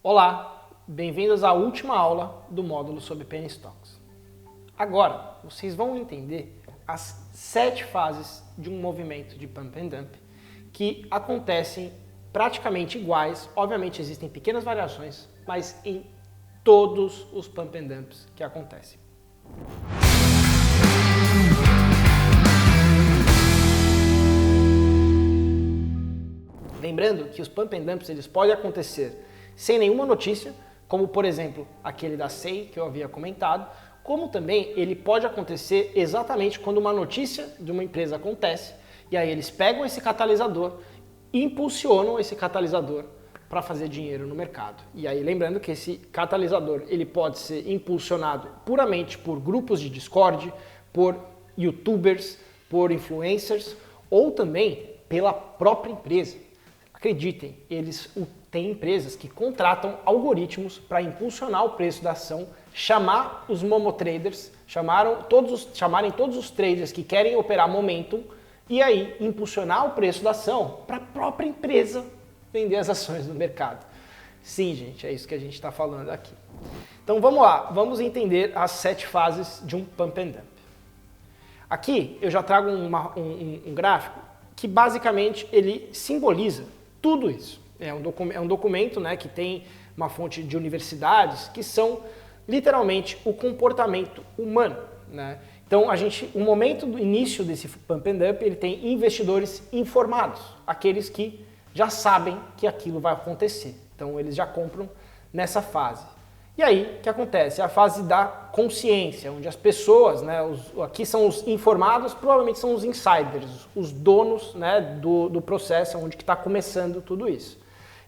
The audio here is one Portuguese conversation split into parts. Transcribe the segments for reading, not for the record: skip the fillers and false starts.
Olá, bem-vindos à última aula do módulo sobre Penny Stocks. Agora, vocês vão entender as 7 fases de um movimento de Pump and Dump que acontecem praticamente iguais. Obviamente existem pequenas variações, mas em todos os Pump and Dumps que acontecem. Lembrando que os Pump and Dumps eles podem acontecer sem nenhuma notícia, como por exemplo aquele da SEI que eu havia comentado, como também ele pode acontecer exatamente quando uma notícia de uma empresa acontece e aí eles pegam esse catalisador e impulsionam esse catalisador para fazer dinheiro no mercado. E aí lembrando que esse catalisador ele pode ser impulsionado puramente por grupos de Discord, por YouTubers, por influencers ou também pela própria empresa. Acreditem, tem empresas que contratam algoritmos para impulsionar o preço da ação, chamar os Momo Traders, chamarem todos os traders que querem operar momentum e aí impulsionar o preço da ação para a própria empresa vender as ações no mercado. Sim, gente, é isso que a gente está falando aqui. Então vamos lá, vamos entender as 7 fases de um Pump and Dump. Aqui eu já trago um gráfico que basicamente ele simboliza tudo isso. É um documento, né, que tem uma fonte de universidades que são literalmente o comportamento humano, né? Então o momento do início desse Pump and Dump ele tem investidores informados, aqueles que já sabem que aquilo vai acontecer. Então eles já compram nessa fase. E aí o que acontece? É a fase da consciência, onde as pessoas, né, aqui são os informados, provavelmente são os insiders, os donos, né, do processo, onde está começando tudo isso.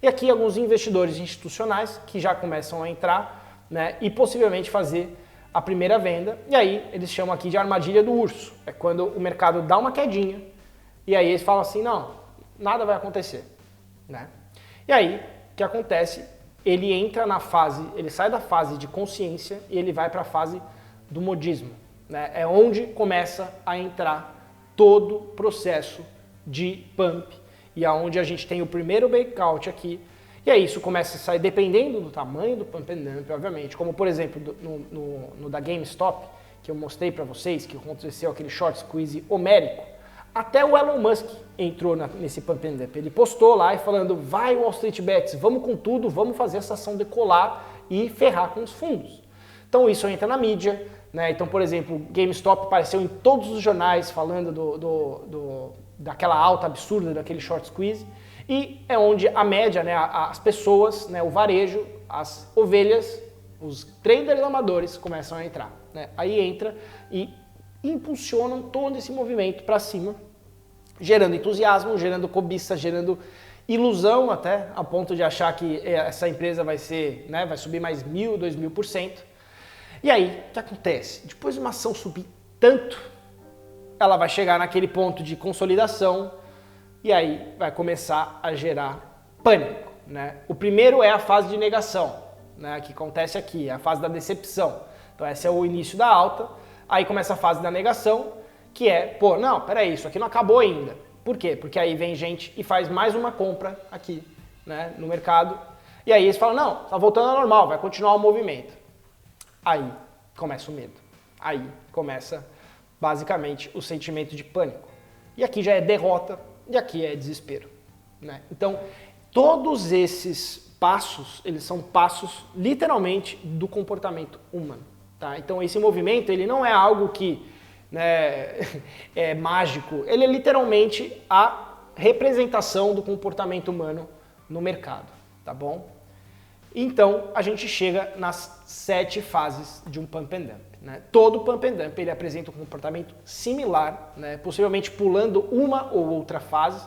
E aqui alguns investidores institucionais que já começam a entrar, né, e possivelmente fazer a primeira venda. E aí eles chamam aqui de armadilha do urso. É quando o mercado dá uma quedinha e aí eles falam assim, não, nada vai acontecer, né? E aí o que acontece? Ele sai da fase de consciência e ele vai para a fase do modismo, né? É onde começa a entrar todo o processo de pump e aonde a gente tem o primeiro breakout aqui. E aí isso começa a sair dependendo do tamanho do Pump and Dump, obviamente, como por exemplo no da GameStop, que eu mostrei para vocês, que aconteceu aquele short squeeze homérico. Até o Elon Musk entrou nesse Pump and Dump. Ele postou lá e falando, vai Wall Street Bets, vamos com tudo, vamos fazer essa ação decolar e ferrar com os fundos. Então isso entra na mídia, né? Então, por exemplo, GameStop apareceu em todos os jornais falando daquela alta absurda, daquele short squeeze. E é onde a média, né, as pessoas, né, o varejo, as ovelhas, os traders amadores começam a entrar, né? Aí entra e impulsionam todo esse movimento para cima, gerando entusiasmo, gerando cobiça, gerando ilusão até, a ponto de achar que essa empresa vai subir mais 1.000, 2.000%. E aí, o que acontece? Depois de uma ação subir tanto, ela vai chegar naquele ponto de consolidação e aí vai começar a gerar pânico, né? O primeiro é a fase de negação, né, que acontece aqui, é a fase da decepção. Então esse é o início da alta. Aí começa a fase da negação, que é, pô, não, peraí, isso aqui não acabou ainda. Por quê? Porque aí vem gente e faz mais uma compra aqui, né, no mercado. E aí eles falam, não, tá voltando ao normal, vai continuar o movimento. Aí começa o medo. Aí começa, basicamente, o sentimento de pânico. E aqui já é derrota, e aqui é desespero, né? Então, todos esses passos, eles são passos, literalmente, do comportamento humano. Tá? Então esse movimento ele não é algo que, né, é mágico, ele é literalmente a representação do comportamento humano no mercado, tá bom? Então a gente chega nas 7 fases de um Pump and Dump, né? Todo Pump and Dump ele apresenta um comportamento similar, né, possivelmente pulando uma ou outra fase,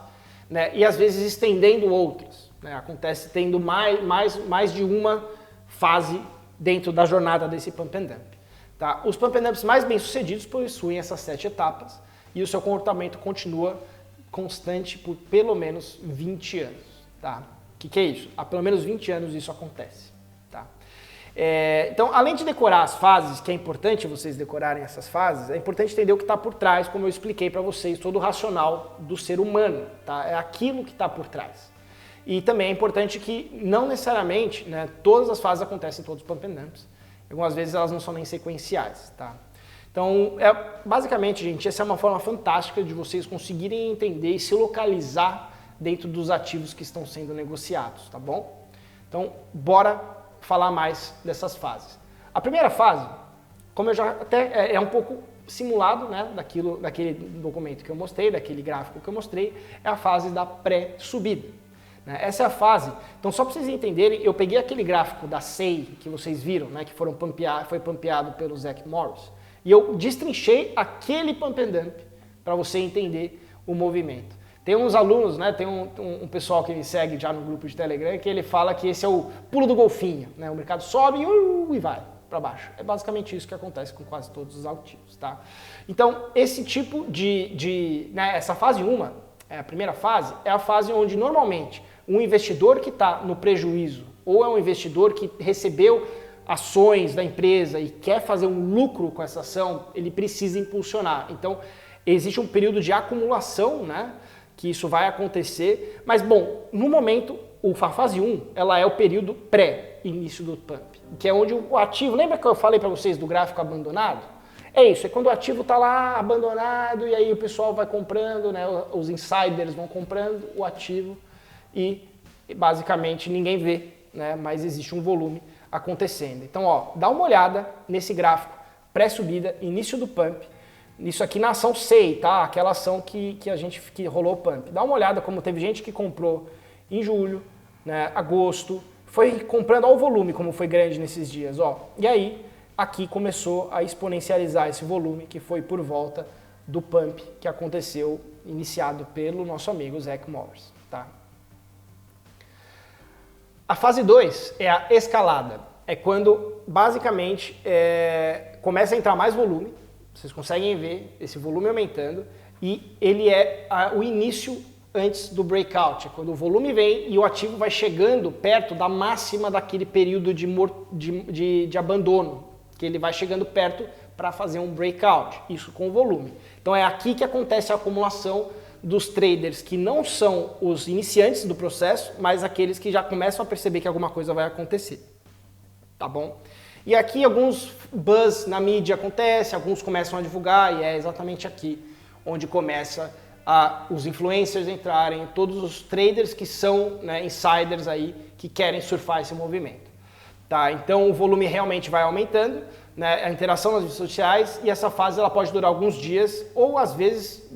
né, e às vezes estendendo outras, né? Acontece tendo mais de uma fase dentro da jornada desse Pump and Dump. Tá? Os Pump and Dumps mais bem sucedidos possuem essas 7 etapas e o seu comportamento continua constante por pelo menos 20 anos. Tá? O que é isso? Há pelo menos 20 anos isso acontece. Tá? Então, além de decorar as fases, que é importante vocês decorarem essas fases, é importante entender o que está por trás, como eu expliquei para vocês, todo o racional do ser humano. Tá? É aquilo que está por trás. E também é importante que não necessariamente, né, todas as fases acontecem em todos os pump and dumps. Algumas vezes elas não são nem sequenciais, tá? Então, basicamente, gente, essa é uma forma fantástica de vocês conseguirem entender e se localizar dentro dos ativos que estão sendo negociados, tá bom? Então, bora falar mais dessas fases. A primeira fase, como eu já até é um pouco simulado, né, daquele documento que eu mostrei, daquele gráfico que eu mostrei, é a fase da pré-subida. Né? Essa é a fase. Então, só para vocês entenderem, eu peguei aquele gráfico da SEI que vocês viram, né, que foi pampeado pelo Zach Morris, e eu destrinchei aquele pump and dump para você entender o movimento. Tem uns alunos, né, tem um pessoal que me segue já no grupo de Telegram, que ele fala que esse é o pulo do golfinho, né? O mercado sobe e vai para baixo. É basicamente isso que acontece com quase todos os ativos, tá? Então, esse tipo né, essa fase 1, a primeira fase, é a fase onde normalmente um investidor que está no prejuízo ou é um investidor que recebeu ações da empresa e quer fazer um lucro com essa ação, ele precisa impulsionar. Então, existe um período de acumulação, né, que isso vai acontecer, mas bom, no momento, a fase 1, ela é o período pré-início do pump, que é onde o ativo, lembra que eu falei para vocês do gráfico abandonado? É isso, é quando o ativo está lá abandonado e aí o pessoal vai comprando, né, os insiders vão comprando o ativo e basicamente ninguém vê, né, mas existe um volume acontecendo. Então, ó, dá uma olhada nesse gráfico pré-subida, início do pump. Isso aqui na ação SEI, tá? Aquela ação que rolou o pump. Dá uma olhada como teve gente que comprou em julho, né, agosto, foi comprando ao volume como foi grande nesses dias, ó. E aí, aqui começou a exponencializar esse volume que foi por volta do pump que aconteceu, iniciado pelo nosso amigo Zach Morris, tá? A fase 2 é a escalada. É quando, basicamente, começa a entrar mais volume. Vocês conseguem ver esse volume aumentando. E ele é o início antes do breakout. É quando o volume vem e o ativo vai chegando perto da máxima daquele período de abandono. Que ele vai chegando perto para fazer um breakout. Isso com o volume. Então é aqui que acontece a acumulação dos traders que não são os iniciantes do processo, mas aqueles que já começam a perceber que alguma coisa vai acontecer, tá bom? E aqui alguns buzz na mídia acontece, alguns começam a divulgar e é exatamente aqui onde começa os influencers entrarem, todos os traders que são, né, insiders aí, que querem surfar esse movimento, tá? Então o volume realmente vai aumentando, né, a interação nas redes sociais e essa fase ela pode durar alguns dias ou às vezes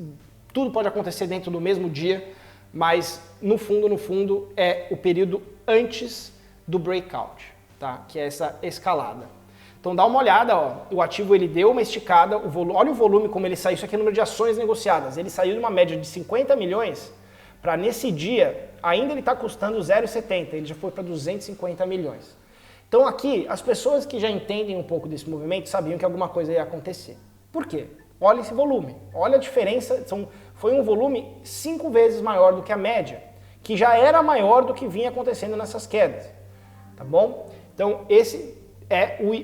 tudo pode acontecer dentro do mesmo dia, mas no fundo é o período antes do breakout, tá? Que é essa escalada. Então dá uma olhada, ó, o ativo ele deu uma esticada, olha o volume como ele saiu, isso aqui é o número de ações negociadas, ele saiu de uma média de 50 milhões para nesse dia, ainda ele está custando 0,70, ele já foi para 250 milhões. Então aqui, as pessoas que já entendem um pouco desse movimento sabiam que alguma coisa ia acontecer. Por quê? Olha esse volume, olha a diferença, foi um volume 5 vezes maior do que a média, que já era maior do que vinha acontecendo nessas quedas, tá bom? Então esse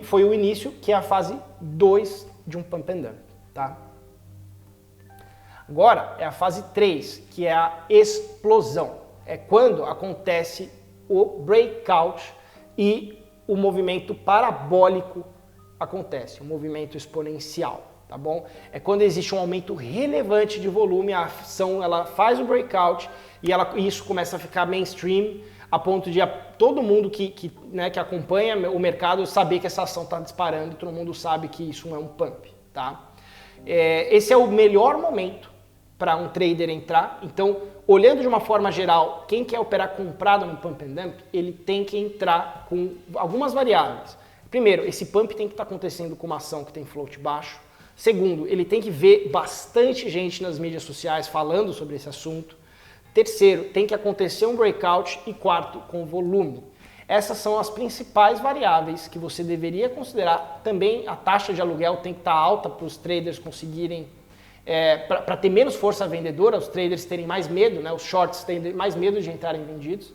foi o início, que é a fase 2 de um pump and dump, tá? Agora é a fase 3, que é a explosão, é quando acontece o breakout e o movimento parabólico acontece, o movimento exponencial. Tá bom? É quando existe um aumento relevante de volume, a ação ela faz o breakout e isso começa a ficar mainstream a ponto de todo mundo que acompanha o mercado saber que essa ação está disparando e todo mundo sabe que isso não é um pump. Tá? Esse é o melhor momento para um trader entrar. Então, olhando de uma forma geral, quem quer operar comprado no pump and dump, ele tem que entrar com algumas variáveis. Primeiro, esse pump tem que estar acontecendo com uma ação que tem float baixo. Segundo, ele tem que ver bastante gente nas mídias sociais falando sobre esse assunto. Terceiro, tem que acontecer um breakout. E quarto, com volume. Essas são as principais variáveis que você deveria considerar. Também a taxa de aluguel tem que estar alta para os traders conseguirem, para ter menos força vendedora, os traders terem mais medo, né? Os shorts terem mais medo de entrarem vendidos.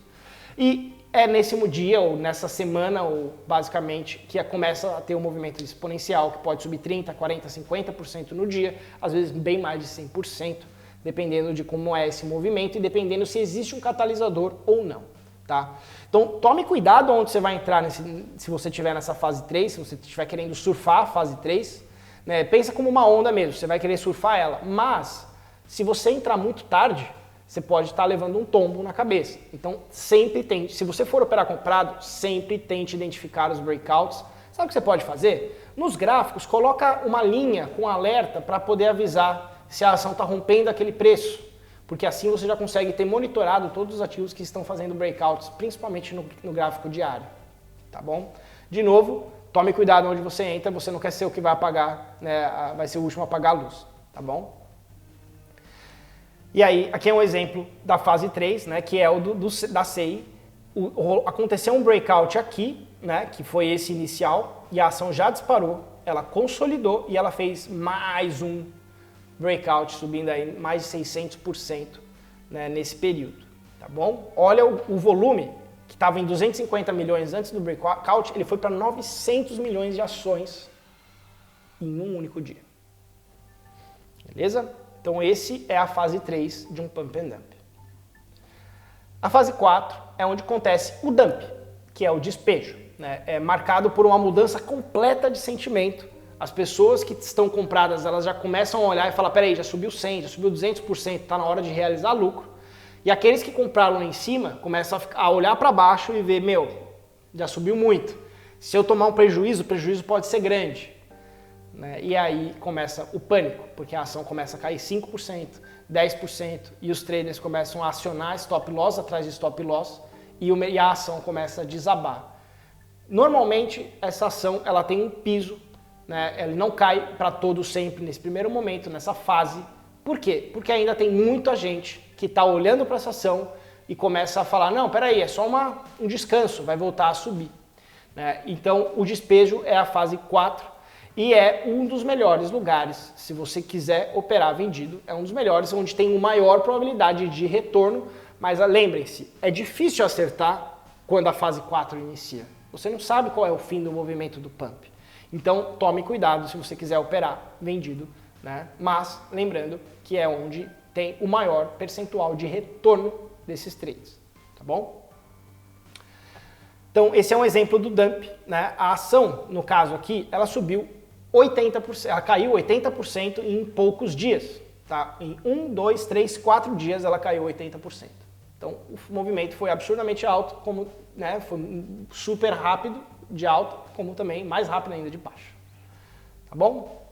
E é nesse dia ou nessa semana, ou basicamente, que começa a ter um movimento exponencial, que pode subir 30%, 40%, 50% no dia, às vezes bem mais de 100%, dependendo de como é esse movimento e dependendo se existe um catalisador ou não, tá? Então tome cuidado onde você vai entrar se você estiver nessa fase 3, se você estiver querendo surfar a fase 3, né? Pensa como uma onda mesmo, você vai querer surfar ela, mas se você entrar muito tarde, você pode estar levando um tombo na cabeça. Então sempre tente, se você for operar comprado, sempre tente identificar os breakouts. Sabe o que você pode fazer? Nos gráficos, coloca uma linha com alerta para poder avisar se a ação está rompendo aquele preço. Porque assim você já consegue ter monitorado todos os ativos que estão fazendo breakouts, principalmente no gráfico diário. Tá bom? De novo, tome cuidado onde você entra, você não quer ser o que vai apagar, né, vai ser o último a apagar a luz. Tá bom? E aí, aqui é um exemplo da fase 3, né, que é o da SEI. Aconteceu um breakout aqui, né, que foi esse inicial, e a ação já disparou, ela consolidou e ela fez mais um breakout, subindo aí mais de 600%, né, nesse período, tá bom? Olha o volume, que estava em 250 milhões antes do breakout, ele foi para 900 milhões de ações em um único dia. Beleza? Então esse é a fase 3 de um pump and dump. A fase 4 é onde acontece o dump, que é o despejo, né? É marcado por uma mudança completa de sentimento. As pessoas que estão compradas, elas já começam a olhar e falar, peraí, já subiu 100, já subiu 200%, está na hora de realizar lucro. E aqueles que compraram lá em cima começam a olhar para baixo e ver, meu, já subiu muito. Se eu tomar um prejuízo, o prejuízo pode ser grande. Né? E aí começa o pânico, porque a ação começa a cair 5%, 10%, e os traders começam a acionar stop loss atrás de stop loss e a ação começa a desabar. Normalmente essa ação ela tem um piso, né? Ela não cai para todo sempre nesse primeiro momento, nessa fase. Por quê? Porque ainda tem muita gente que está olhando para essa ação e começa a falar, não, peraí, é só um descanso, vai voltar a subir. Né? Então o despejo é a fase 4, e é um dos melhores lugares, se você quiser operar vendido, é um dos melhores, onde tem uma maior probabilidade de retorno, mas lembrem-se, é difícil acertar quando a fase 4 inicia. Você não sabe qual é o fim do movimento do pump. Então tome cuidado se você quiser operar vendido, né? Mas lembrando que é onde tem o maior percentual de retorno desses trades, tá bom? Então esse é um exemplo do dump, né? A ação, no caso aqui, ela subiu 80%, ela caiu 80% em poucos dias, tá? Em 1, 2, 3, 4 dias ela caiu 80%. Então o movimento foi absurdamente alto, como, né, foi super rápido de alta, como também mais rápido ainda de baixo. Tá bom?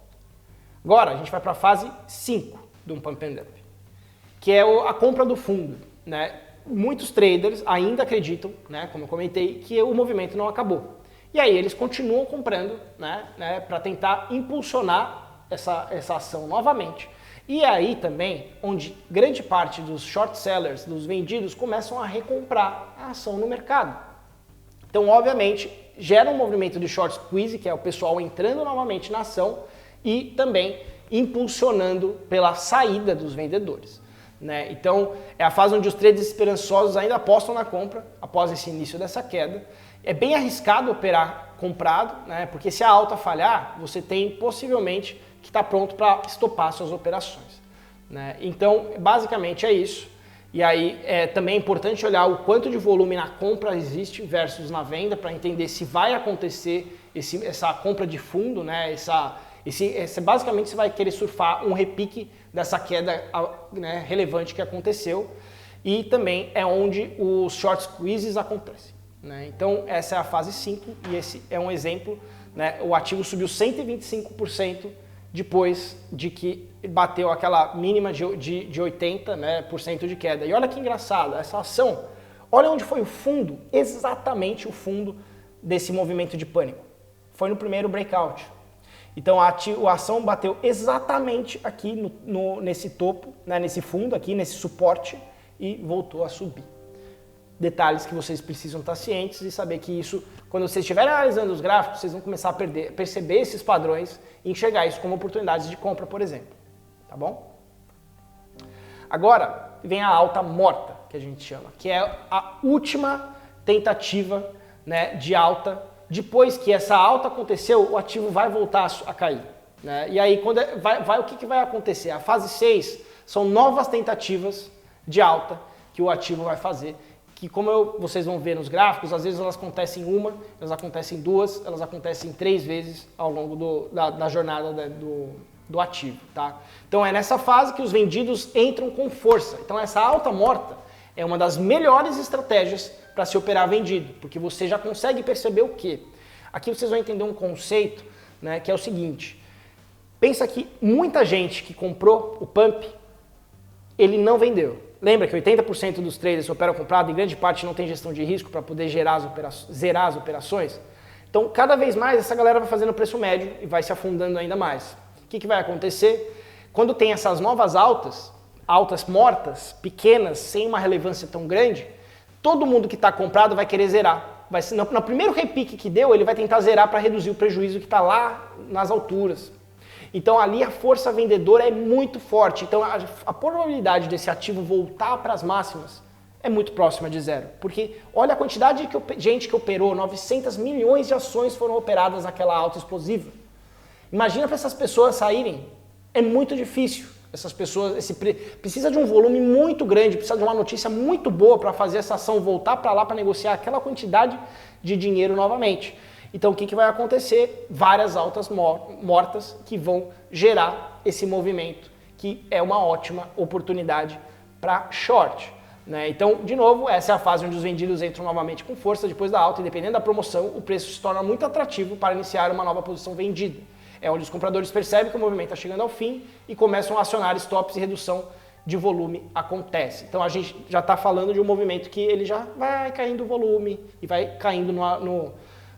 Agora a gente vai para a fase 5 de um pump and dump, que é a compra do fundo, né? Muitos traders ainda acreditam, né, como eu comentei, que o movimento não acabou. E aí eles continuam comprando, né, para tentar impulsionar essa ação novamente. E é aí também onde grande parte dos short sellers, dos vendidos, começam a recomprar a ação no mercado. Então, obviamente, gera um movimento de short squeeze, que é o pessoal entrando novamente na ação e também impulsionando pela saída dos vendedores. Né? Então, é a fase onde os traders esperançosos ainda apostam na compra após esse início dessa queda. É bem arriscado operar comprado, né? Porque se a alta falhar, você tem possivelmente que estar pronto para estopar suas operações. Né? Então, basicamente é isso. E aí também é importante olhar o quanto de volume na compra existe versus na venda para entender se vai acontecer essa compra de fundo, né? Basicamente você vai querer surfar um repique dessa queda, né, relevante que aconteceu, e também é onde os short squeezes acontecem. Né? Então essa é a fase 5 e esse é um exemplo, né? O ativo subiu 125% depois de que bateu aquela mínima de 80%, né, de queda. E olha que engraçado, essa ação, olha onde foi o fundo, exatamente o fundo desse movimento de pânico. Foi no primeiro breakout. Então a ação bateu exatamente aqui nesse topo, né, nesse fundo aqui, nesse suporte, e voltou a subir. Detalhes que vocês precisam estar cientes e saber que isso, quando vocês estiverem analisando os gráficos, vocês vão começar a perceber esses padrões e enxergar isso como oportunidades de compra, por exemplo. Tá bom? Agora vem a alta morta, que a gente chama, que é a última tentativa, né, de alta. Depois que essa alta aconteceu, o ativo vai voltar a cair. Né? E aí, o que vai acontecer? A fase 6 são novas tentativas de alta que o ativo vai fazer, que como vocês vão ver nos gráficos, às vezes elas acontecem uma, elas acontecem duas, elas acontecem 3 vezes ao longo da jornada do ativo, tá? Então é nessa fase que os vendidos entram com força. Então essa alta morta é uma das melhores estratégias para se operar vendido, porque você já consegue perceber o quê? Aqui vocês vão entender um conceito, né, que é o seguinte: pensa que muita gente que comprou o pump, ele não vendeu. Lembra que 80% dos traders operam comprado, em grande parte não tem gestão de risco para poder zerar as operações? Então, cada vez mais essa galera vai fazendo preço médio e vai se afundando ainda mais. O que vai acontecer? Quando tem essas novas altas mortas, pequenas, sem uma relevância tão grande, todo mundo que está comprado vai querer zerar. No primeiro repique que deu, ele vai tentar zerar para reduzir o prejuízo que está lá nas alturas. Então ali a força vendedora é muito forte. Então a probabilidade desse ativo voltar para as máximas é muito próxima de zero. Porque olha a quantidade de gente que operou, 900 milhões de ações foram operadas naquela alta explosiva. Imagina para essas pessoas saírem, é muito difícil. Essas pessoas, precisa de um volume muito grande, precisa de uma notícia muito boa para fazer essa ação voltar para lá para negociar aquela quantidade de dinheiro novamente. Então o que vai acontecer? Várias altas mortas que vão gerar esse movimento, que é uma ótima oportunidade para short, né? Então, de novo, essa é a fase onde os vendidos entram novamente com força depois da alta, e dependendo da promoção, o preço se torna muito atrativo para iniciar uma nova posição vendida. É onde os compradores percebem que o movimento está chegando ao fim e começam a acionar stops e redução de volume acontece. Então a gente já está falando de um movimento que ele já vai caindo o volume e vai caindo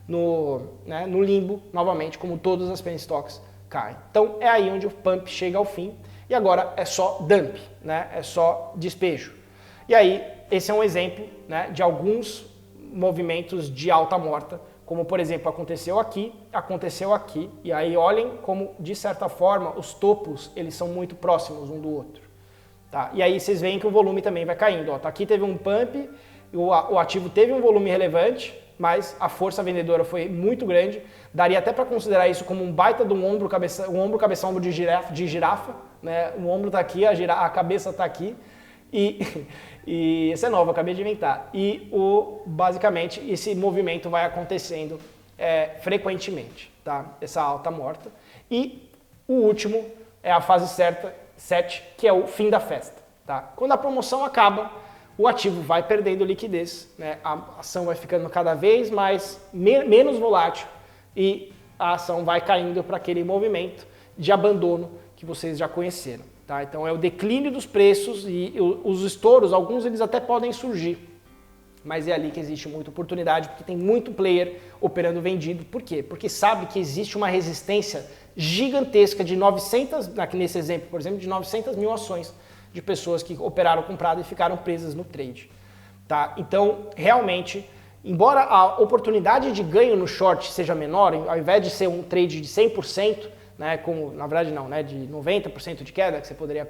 no limbo novamente, como todas as penny stocks caem. Então é aí onde o pump chega ao fim e agora é só dump, né? É só despejo. E aí esse é um exemplo, né, de alguns movimentos de alta morta, como por exemplo aconteceu aqui, e aí olhem como de certa forma os topos eles são muito próximos um do outro. Tá? E aí vocês veem que o volume também vai caindo. Ó. Tá, aqui teve um pump, o ativo teve um volume relevante, mas a força vendedora foi muito grande. Daria até para considerar isso como um baita de um ombro, cabeça, ombro de girafa. Né? O ombro está aqui, a cabeça está aqui. E essa é nova, eu acabei de inventar. E basicamente esse movimento vai acontecendo frequentemente, tá? Essa alta morta. E o último é a fase certa, 7, que é o fim da festa. Tá? Quando a promoção acaba, o ativo vai perdendo liquidez, né? A ação vai ficando cada vez menos volátil e a ação vai caindo para aquele movimento de abandono que vocês já conheceram. Tá? Então é o declínio dos preços e os estouros, alguns eles até podem surgir, mas é ali que existe muita oportunidade, porque tem muito player operando vendido. Por quê? Porque sabe que existe uma resistência gigantesca de 900, nesse exemplo, por exemplo, de 900 mil ações de pessoas que operaram comprado e ficaram presas no trade. Tá? Então, realmente, embora a oportunidade de ganho no short seja menor, ao invés de ser um trade de 100%, né, na verdade não, né, de 90% de queda que você poderia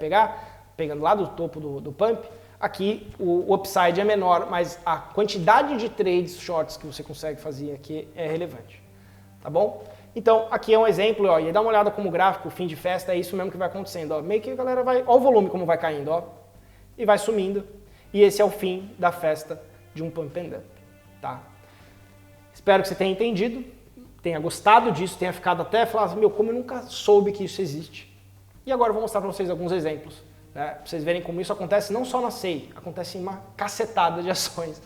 pegando lá do topo do pump, aqui o upside é menor, mas a quantidade de trades shorts que você consegue fazer aqui é relevante, tá bom? Então aqui é um exemplo, ó, e dá uma olhada como o gráfico, o fim de festa, é isso mesmo que vai acontecendo, ó, meio que a galera vai, ó o volume como vai caindo, ó, e vai sumindo, e esse é o fim da festa de um pump and dump, tá? Espero que você tenha entendido, tenha gostado disso, tenha ficado até falando, meu, como eu nunca soube que isso existe. E agora eu vou mostrar para vocês alguns exemplos, né, para vocês verem como isso acontece não só na SEI, acontece em uma cacetada de ações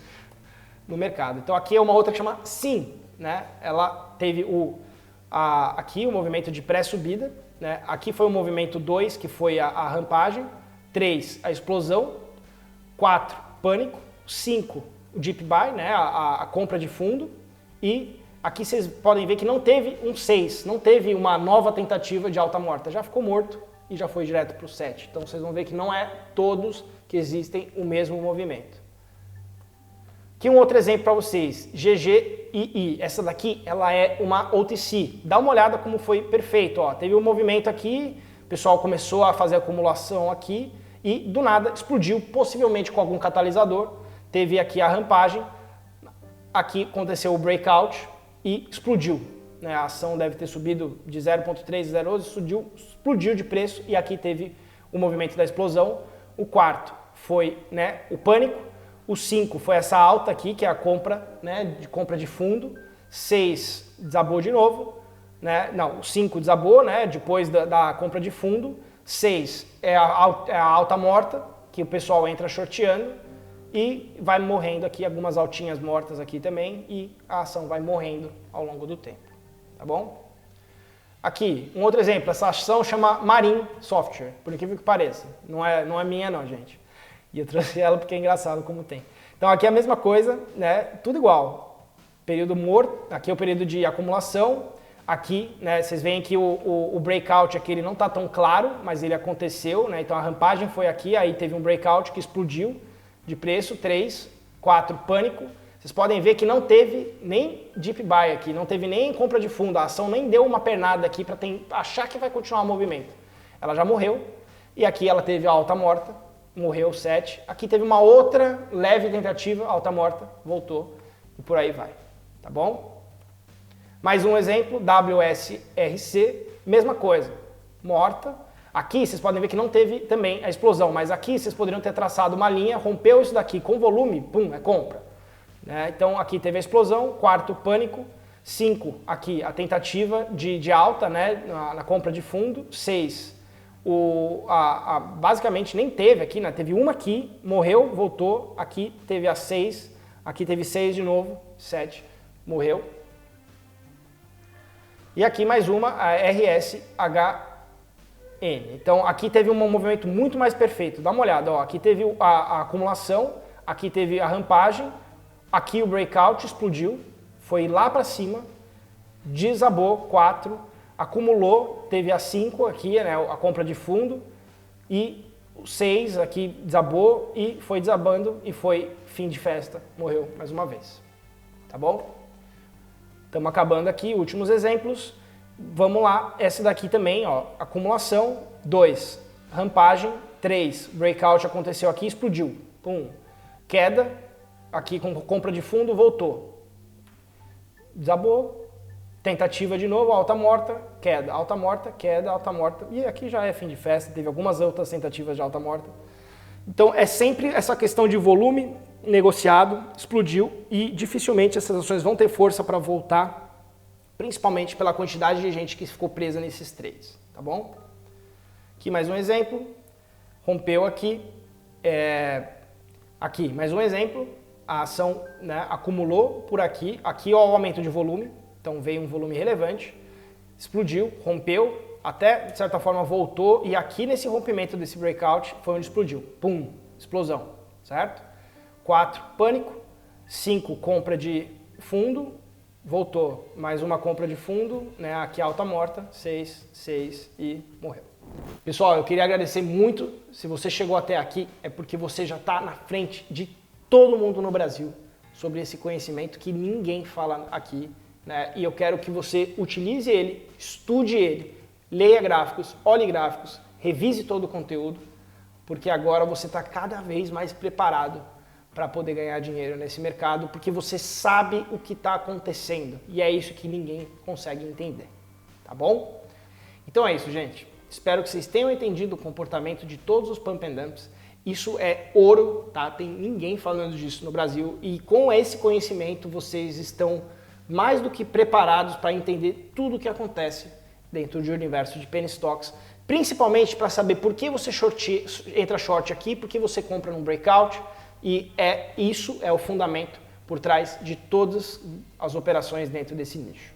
no mercado. Então aqui é uma outra que chama SIM, né, ela teve aqui o movimento de pré-subida, né, aqui foi o movimento 2, que foi a rampagem, 3, a explosão, 4, pânico, 5, o deep buy, né, a compra de fundo, e aqui vocês podem ver que não teve um 6, não teve uma nova tentativa de alta morta, já ficou morto e já foi direto para o 7. Então vocês vão ver que não é todos que existem o mesmo movimento. Aqui um outro exemplo para vocês, GGII, essa daqui ela é uma OTC, dá uma olhada como foi perfeito, ó. Teve um movimento aqui, o pessoal começou a fazer acumulação aqui e do nada explodiu, possivelmente com algum catalisador, teve aqui a rampagem, aqui aconteceu o breakout, e explodiu, né? A ação deve ter subido de 0,3 a 0,11, explodiu de preço e aqui teve o movimento da explosão, o quarto foi, né, o pânico, o 5 foi essa alta aqui, que é a compra, né, de compra de fundo, 6 desabou de novo, né, não, o 5 desabou, né, depois da compra de fundo, 6 é a alta morta, que o pessoal entra shorteando, e vai morrendo aqui, algumas altinhas mortas aqui também, e a ação vai morrendo ao longo do tempo, tá bom? Aqui, um outro exemplo, essa ação chama Marin Software, por incrível que pareça, não é minha não, gente. E eu trouxe ela porque é engraçado como tem. Então aqui é a mesma coisa, né, tudo igual, período morto, aqui é o período de acumulação, aqui, né, vocês veem que o breakout aqui ele não está tão claro, mas ele aconteceu, né, então a rampagem foi aqui, aí teve um breakout que explodiu de preço, 3, 4, pânico. Vocês podem ver que não teve nem deep buy aqui, não teve nem compra de fundo, a ação nem deu uma pernada aqui para achar que vai continuar o movimento. Ela já morreu, e aqui ela teve a alta morta, morreu 7. Aqui teve uma outra leve tentativa, alta morta, voltou, e por aí vai, tá bom? Mais um exemplo, WSRC, mesma coisa, morta. Aqui vocês podem ver que não teve também a explosão, mas aqui vocês poderiam ter traçado uma linha, rompeu isso daqui com volume, pum, é compra. Né? Então aqui teve a explosão, quarto, pânico, 5, aqui a tentativa de alta, né, na compra de fundo, 6, basicamente nem teve aqui, né, teve uma aqui, morreu, voltou, aqui teve a 6, aqui teve 6 de novo, 7, morreu. E aqui mais uma, a RSHN. Então aqui teve um movimento muito mais perfeito, dá uma olhada, ó, aqui teve a acumulação, aqui teve a rampagem, aqui o breakout explodiu, foi lá para cima, desabou 4, acumulou, teve a 5 aqui, né, a compra de fundo, e o 6 aqui desabou e foi desabando e foi fim de festa, morreu mais uma vez, tá bom? Estamos acabando aqui, últimos exemplos, vamos lá, essa daqui também, ó, acumulação, 2, rampagem, 3, breakout aconteceu aqui, explodiu, pum, queda, aqui com compra de fundo, voltou, desabou, tentativa de novo, alta morta, queda, alta morta, queda, alta morta, e aqui já é fim de festa, teve algumas outras tentativas de alta morta. Então é sempre essa questão de volume negociado, explodiu, e dificilmente essas ações vão ter força para voltar, principalmente pela quantidade de gente que ficou presa nesses trades, tá bom? Aqui mais um exemplo, rompeu aqui, aqui mais um exemplo, a ação, né, acumulou por aqui, aqui ó, o aumento de volume, então veio um volume relevante, explodiu, rompeu, até de certa forma voltou, e aqui nesse rompimento desse breakout foi onde explodiu, pum, explosão, certo? 4, pânico, 5, compra de fundo, voltou, mais uma compra de fundo, né, aqui alta morta, 6, 6 e morreu. Pessoal, eu queria agradecer muito, se você chegou até aqui, é porque você já está na frente de todo mundo no Brasil sobre esse conhecimento que ninguém fala aqui, né, e eu quero que você utilize ele, estude ele, leia gráficos, olhe gráficos, revise todo o conteúdo, porque agora você está cada vez mais preparado para poder ganhar dinheiro nesse mercado, porque você sabe o que está acontecendo, e é isso que ninguém consegue entender, tá bom? Então é isso, gente. Espero que vocês tenham entendido o comportamento de todos os pump and dumps. Isso é ouro, tá? Tem ninguém falando disso no Brasil, e com esse conhecimento vocês estão mais do que preparados para entender tudo o que acontece dentro do universo de penny stocks, principalmente para saber por que você entra short aqui, por que você compra num breakout, e isso é o fundamento por trás de todas as operações dentro desse nicho.